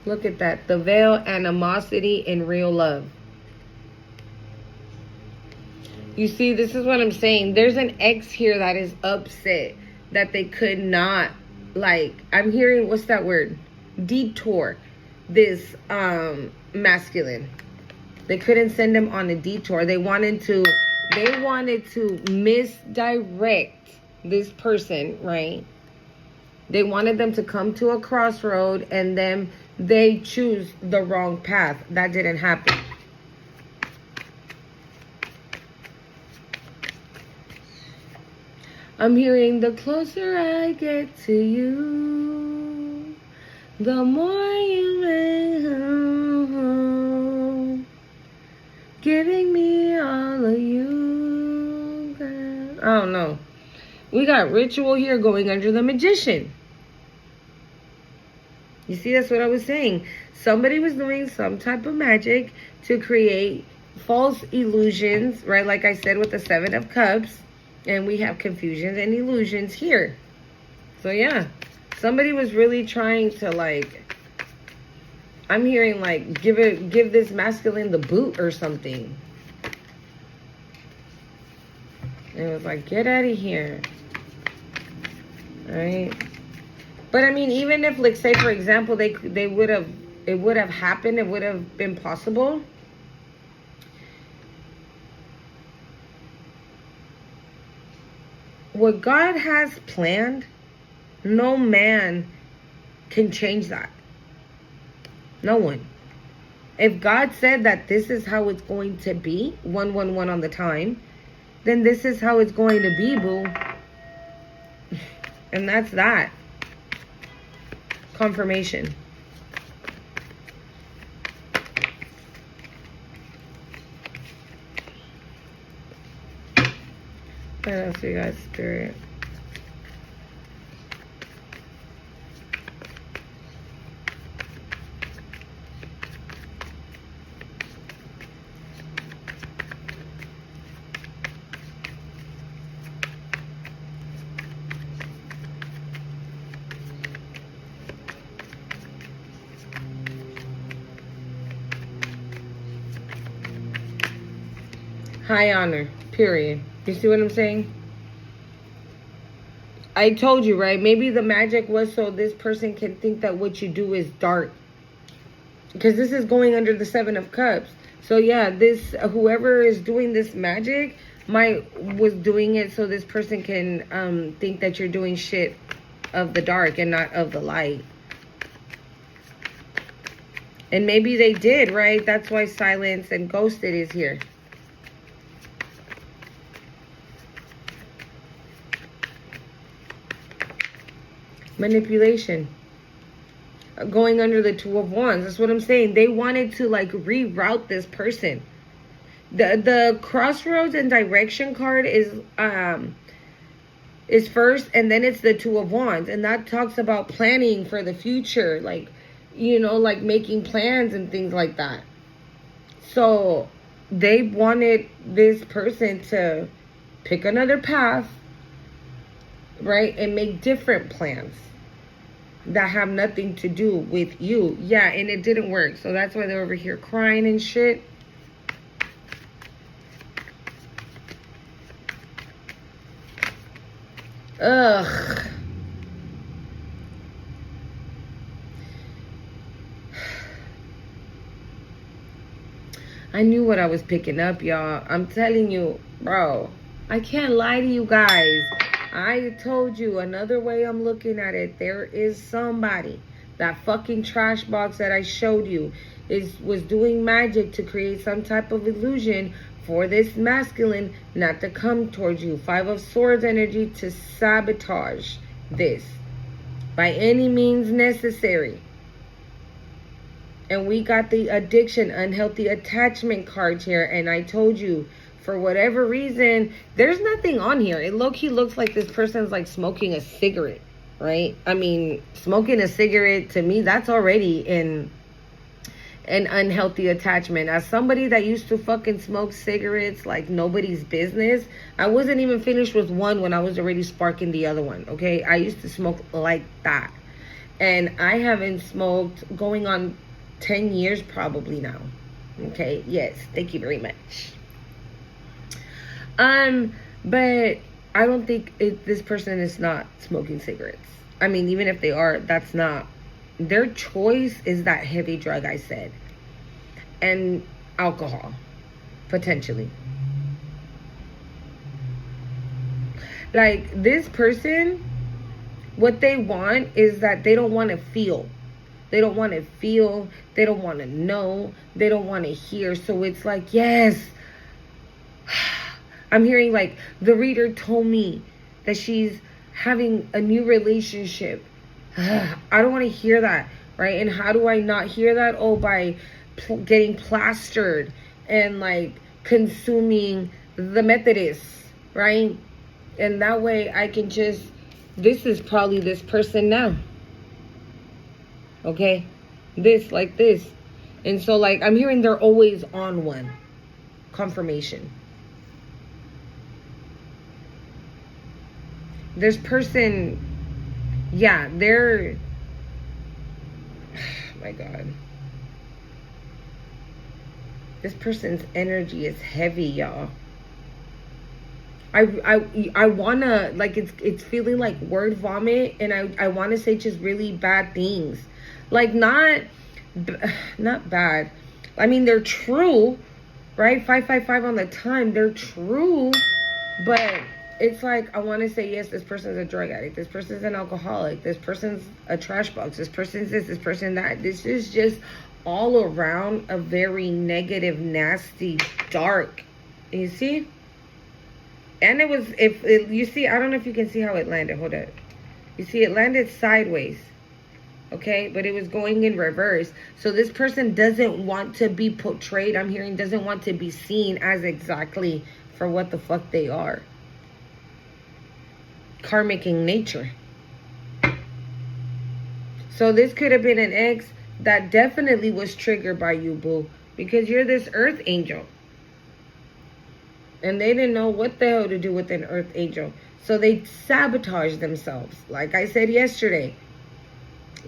A: Look at that. The veil, animosity, and real love. You see, this is what I'm saying. There's an ex here that is upset that they could not, like, I'm hearing, what's that word? Detour. This masculine. They couldn't send him on a detour. They wanted to misdirect this person, right? They wanted them to come to a crossroad and then they choose the wrong path. That didn't happen. I'm hearing, the closer I get to you, the more you make, giving me all of you, girl. I don't know. We got ritual here going under the magician. You see, that's what I was saying. Somebody was doing some type of magic to create false illusions, right? Like I said, with the 7 of Cups. And we have confusions and illusions here. So yeah, somebody was really trying to, like, I'm hearing like give this masculine the boot or something. And it was like, get out of here. All right. But I mean, even if, like, say for example, it would have happened, it would have been possible. What God has planned, no man can change that. No one. If God said that this is how it's going to be, 111 on the time, then this is how it's going to be, boo. And that's that. Confirmation. What else we got, Spirit? High honor, period. You see what I'm saying? I told you, right? Maybe the magic was so this person can think that what you do is dark. Because this is going under the 7 of Cups. So yeah, this whoever is doing this magic was doing it so this person can think that you're doing shit of the dark and not of the light. And maybe they did, right? That's why silence and ghosted is here. Manipulation. Going under the Two of Wands. That's what I'm saying. They wanted to like reroute this person. The crossroads and direction card is first, and then it's the Two of Wands, and that talks about planning for the future, like, you know, like making plans and things like that. So they wanted this person to pick another path, right, and make different plans that have nothing to do with you. Yeah, and it didn't work. So that's why they're over here crying and shit. Ugh. I knew what I was picking up, y'all. I'm telling you, bro. I can't lie to you guys. I told you another way I'm looking at it. There is somebody. That fucking trash box that I showed you was doing magic to create some type of illusion for this masculine not to come towards you. Five of Swords energy to sabotage this by any means necessary. And we got the addiction, unhealthy attachment cards here. And I told you, for whatever reason, there's nothing on here. It low-key looks like this person's like smoking a cigarette, right? I mean, smoking a cigarette, to me, that's already an unhealthy attachment. As somebody that used to fucking smoke cigarettes like nobody's business, I wasn't even finished with one when I was already sparking the other one, okay? I used to smoke like that. And I haven't smoked going on 10 years probably now. Okay, yes, thank you very much. But I don't think this person is not smoking cigarettes. I mean, even if they are, that's not their choice. Is that heavy drug I said, and alcohol, potentially. Like, this person, what they want is that they don't want to feel. They don't want to feel. They don't want to know. They don't want to hear. So it's like, yes. I'm hearing like the reader told me that she's having a new relationship. I don't want to hear that, right? And how do I not hear that? Oh, by getting plastered and like consuming the Methodists, right? And that way I can just, this is probably this person now. Okay? This, like this. And so like I'm hearing they're always on one. Confirmation. This person, yeah, they're, oh my God. This person's energy is heavy, y'all. I wanna, like, it's feeling like word vomit, and I wanna say just really bad things. Like, not bad. I mean, they're true, right? 555 on the time, they're true, but it's like, I want to say, yes, this person's a drug addict. This person's an alcoholic. This person's a trash box. This person's this person that. This is just all around a very negative, nasty, dark. You see? And it was, you see, I don't know if you can see how it landed. Hold up. You see, it landed sideways. Okay? But it was going in reverse. So this person doesn't want to be portrayed, I'm hearing, doesn't want to be seen as exactly for what the fuck they are. Karmic in nature. So this could have been an ex that definitely was triggered by you, boo, because you're this earth angel, and they didn't know what the hell to do with an earth angel, so they sabotaged themselves. Like I said yesterday,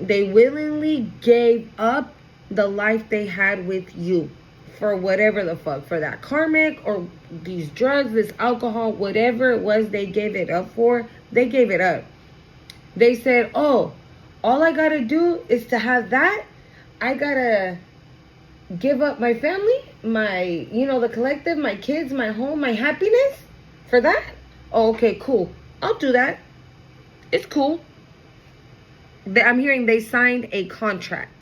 A: they willingly gave up the life they had with you for whatever the fuck, for that karmic or these drugs, this alcohol, whatever it was they gave it up for. They gave it up. They said, oh, all I gotta do is to have that. I gotta give up my family, my, you know, the collective, my kids, my home, my happiness for that. Oh, okay, cool. I'll do that. It's cool. I'm hearing they signed a contract.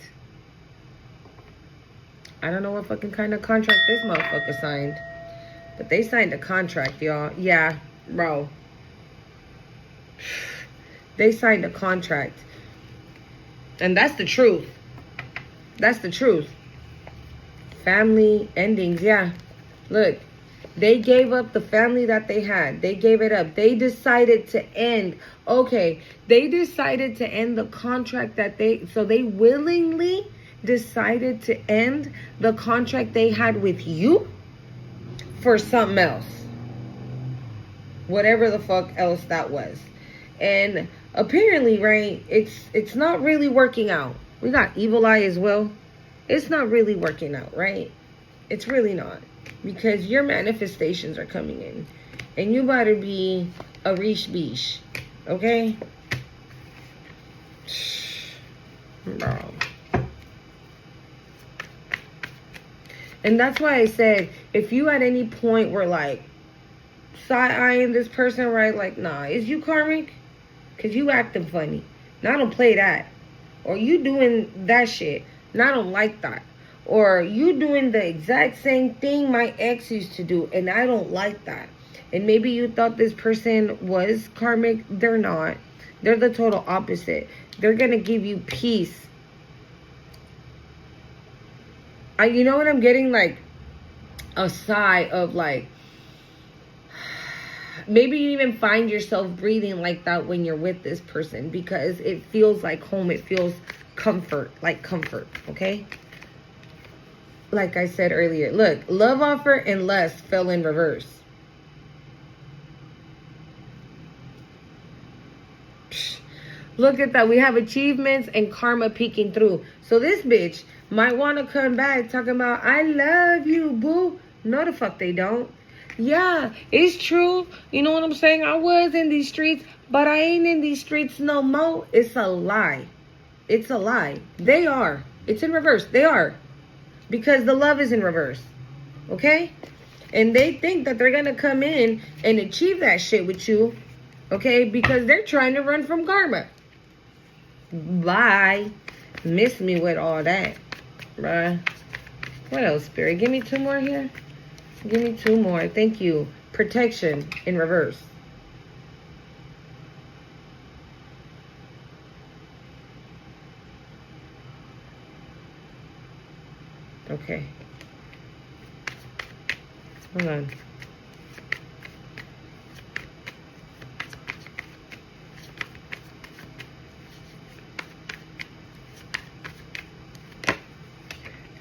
A: I don't know what fucking kind of contract this motherfucker signed, but they signed a contract, y'all. Yeah, bro. They signed a contract. And that's the truth. That's the truth. Family endings, yeah. Look, they gave up the family that they had. They gave it up. They decided to end. Okay, they decided to end the contract that they willingly decided to end the contract they had with you for something else. Whatever the fuck else that was. And apparently, right, it's not really working out. We got evil eye as well. It's not really working out, right? It's really not. Because your manifestations are coming in. And you better be a reach beach. Okay? Bro. And that's why I said, if you at any point were like, side-eyeing this person, right? Like, nah, is you karmic? Because you acting funny. Now, I don't play that. Or you doing that shit. Now, I don't like that. Or you doing the exact same thing my ex used to do, and I don't like that. And maybe you thought this person was karmic. They're not. They're the total opposite. They're going to give you peace. You know what I'm getting? Like, a sigh of like, maybe you even find yourself breathing like that when you're with this person because it feels like home. It feels comfort, like comfort, okay? Like I said earlier, look, love offer and lust fell in reverse. Look at that. We have achievements and karma peeking through. So this bitch might want to come back talking about, I love you, boo. No, the fuck they don't. Yeah, it's true. You know what I'm saying? I was in these streets, but I ain't in these streets no more. It's a lie. It's a lie. They are. It's in reverse. They are. Because the love is in reverse. Okay? And they think that they're going to come in and achieve that shit with you. Okay? Because they're trying to run from karma. Bye. Miss me with all that. Bruh. What else, Spirit? Give me 2 more here. Give me 2 more. Thank you. Protection in reverse. Okay. Hold on.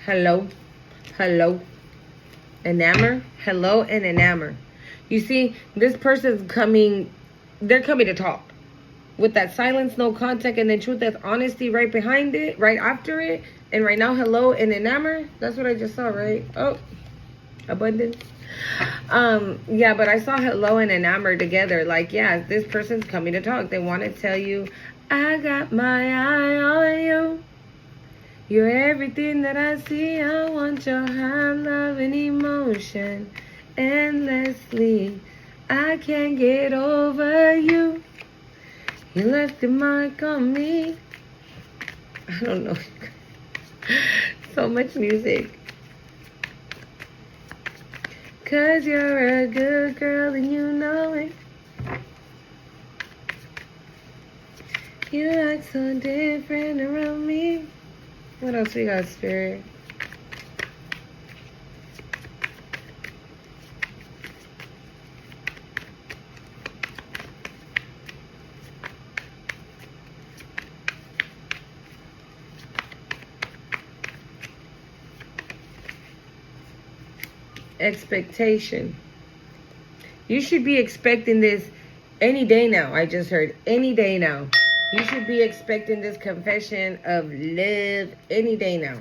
A: Hello. Hello. Enamor. Hello and enamor. You see, this person's coming, they're coming to talk. With that silence, no contact, and then truth, that's honesty right behind it, right after it. And right now, hello and enamor. That's what I just saw, right? Oh, abundance. Yeah, but I saw hello and enamor together. Like, yeah, this person's coming to talk. They want to tell you, I got my eye on you. You're everything that I see. I want your high love and emotion endlessly. I can't get over you. You left a mark on me. I don't know. So much music. 'Cause you're a good girl and you know it. You act so different around me. What else we got, Spirit? Expectation. You should be expecting this any day now. I just heard any day now. You should be expecting this confession of love any day now.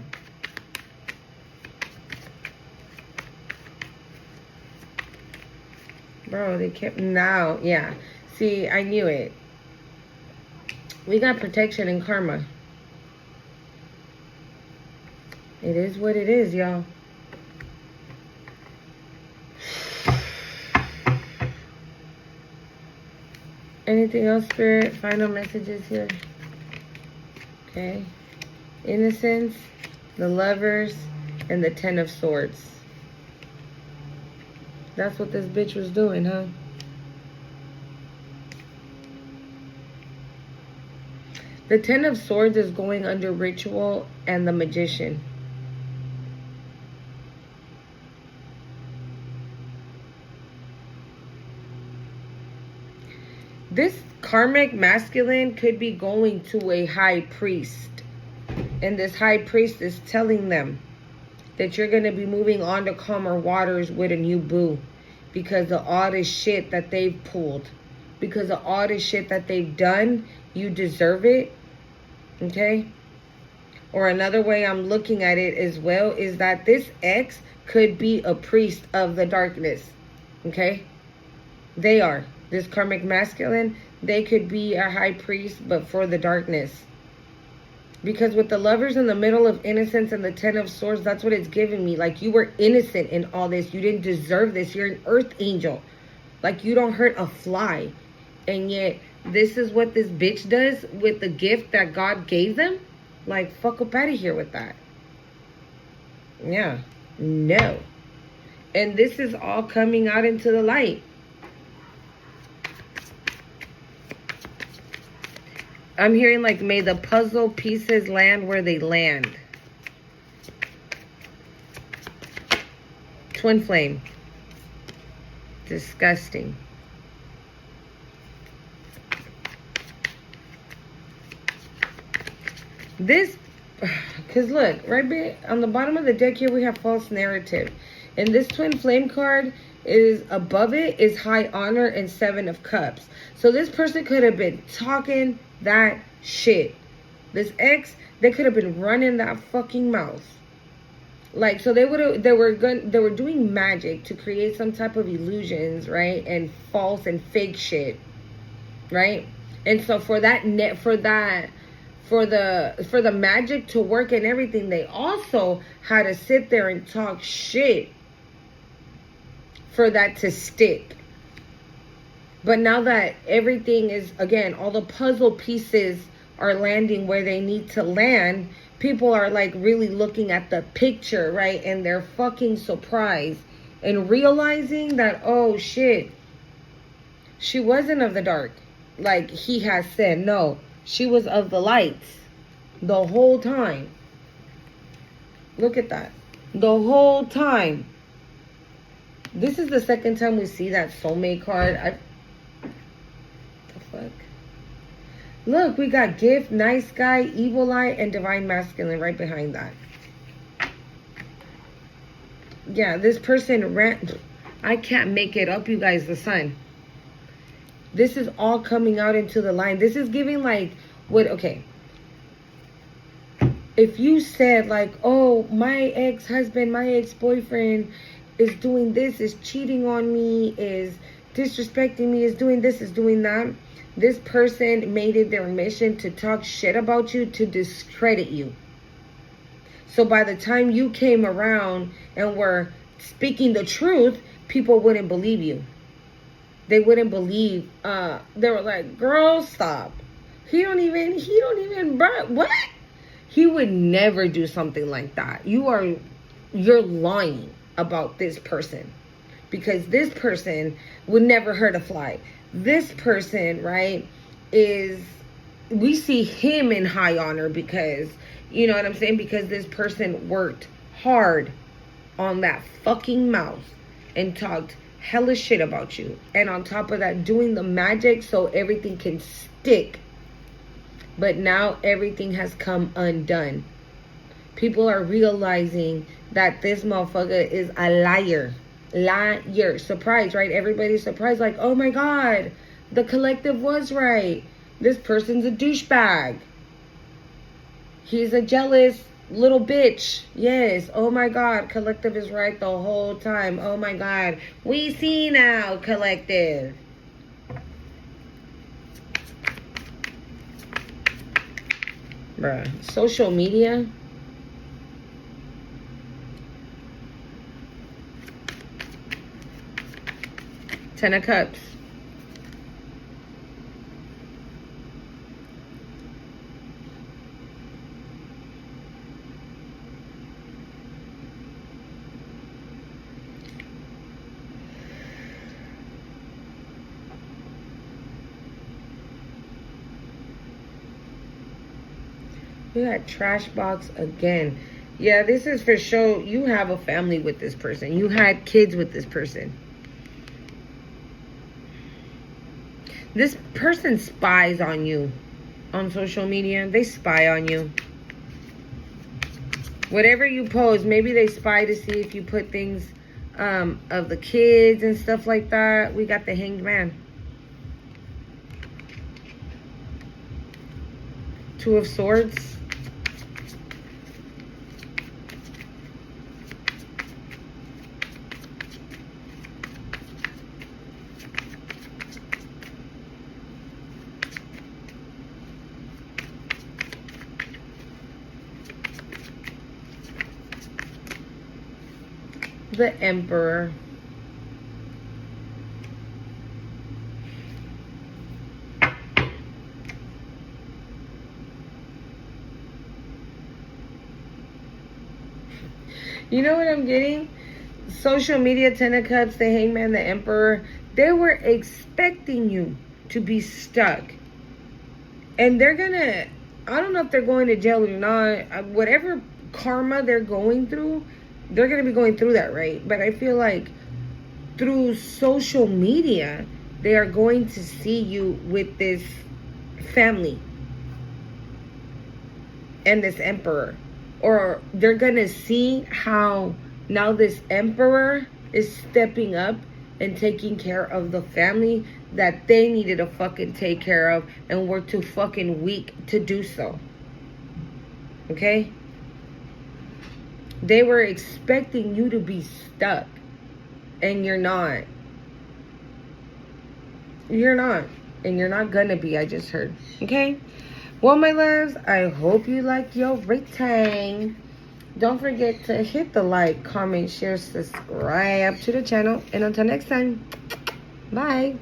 A: Bro, they kept now. Yeah. See, I knew it. We got protection and karma. It is what it is, y'all. Anything else, Spirit? Final messages here. Okay. Innocence, the Lovers, and the 10 of Swords. That's what this bitch was doing, huh? The Ten of Swords is going under ritual and the Magician. This karmic masculine could be going to a high priest. And this high priest is telling them that you're going to be moving on to calmer waters with a new boo. Because of all this shit that they've pulled. Because of all this shit that they've done. You deserve it. Okay? Or another way I'm looking at it as well is that this ex could be a priest of the darkness. Okay? They are. This karmic masculine, they could be a high priest, but for the darkness. Because with the lovers in the middle of innocence and the Ten of Swords, that's what it's giving me. Like, you were innocent in all this. You didn't deserve this. You're an earth angel. Like, you don't hurt a fly. And yet, this is what this bitch does with the gift that God gave them? Like, fuck up out of here with that. Yeah. No. And this is all coming out into the light. I'm hearing like, may the puzzle pieces land where they land. Twin flame. Disgusting. This, because look, right on the bottom of the deck here, we have false narrative. And this twin flame card is above it is high honor and Seven of Cups. So this person could have been talking that shit. This ex, they could have been running that fucking mouth. Like, so they were doing magic to create some type of illusions, right? And false and fake shit, right? And so for the magic to work and everything, they also had to sit there and talk shit for that to stick. But now that everything is, again, all the puzzle pieces are landing where they need to land, people are like really looking at the picture, right? And they're fucking surprised and realizing that, oh shit, she wasn't of the dark. Like he has said, no, she was of the lights the whole time. Look at that. The whole time. This is the second time we see that soulmate card. The fuck? Look, we got gift, nice guy, evil eye, and divine masculine right behind that. Yeah, this person ran. I can't make it up, you guys, the sun. This is all coming out into the line. This is giving like, what, okay. If you said like, oh, my ex-husband, my ex-boyfriend is doing this, is cheating on me, is disrespecting me, is doing this, is doing that. This person made it their mission to talk shit about you, to discredit you. So by the time you came around and were speaking the truth, people wouldn't believe you. They wouldn't believe. They were like, girl, stop. He don't even, bro, what? He would never do something like that. You're lying about this person. Because this person would never hurt a fly. This person, right, we see him in high honor because, you know what I'm saying? Because this person worked hard on that fucking mouth and talked hella shit about you. And on top of that, doing the magic so everything can stick. But now everything has come undone. People are realizing that this motherfucker is a liar. Liar. Surprised, right? Everybody's surprised, like, oh my God, the collective was right. This person's a douchebag. He's a jealous little bitch. Yes. Oh my God, collective is right the whole time. Oh my God. We see now, collective. Bruh. Social media. Ten of Cups. We got trash box again. Yeah, this is for sure. You have a family with this person. You had kids with this person. This person spies on you on social media. They spy on you. Whatever you post, maybe they spy to see if you put things of the kids and stuff like that. We got the Hanged Man. Two of Swords. The Emperor. You know what I'm getting? Social media, Ten of Cups, the Hangman, the Emperor. They were expecting you to be stuck. And they're gonna, I don't know if they're going to jail or not. Whatever karma they're going through, they're going to be going through that, right? But I feel like through social media, they are going to see you with this family and this emperor. Or they're going to see how now this emperor is stepping up and taking care of the family that they needed to fucking take care of and were too fucking weak to do so. Okay? They were expecting you to be stuck. And you're not. You're not. And you're not gonna be, I just heard. Okay? Well, my loves, I hope you like your rating. Don't forget to hit the like, comment, share, subscribe to the channel. And until next time, bye.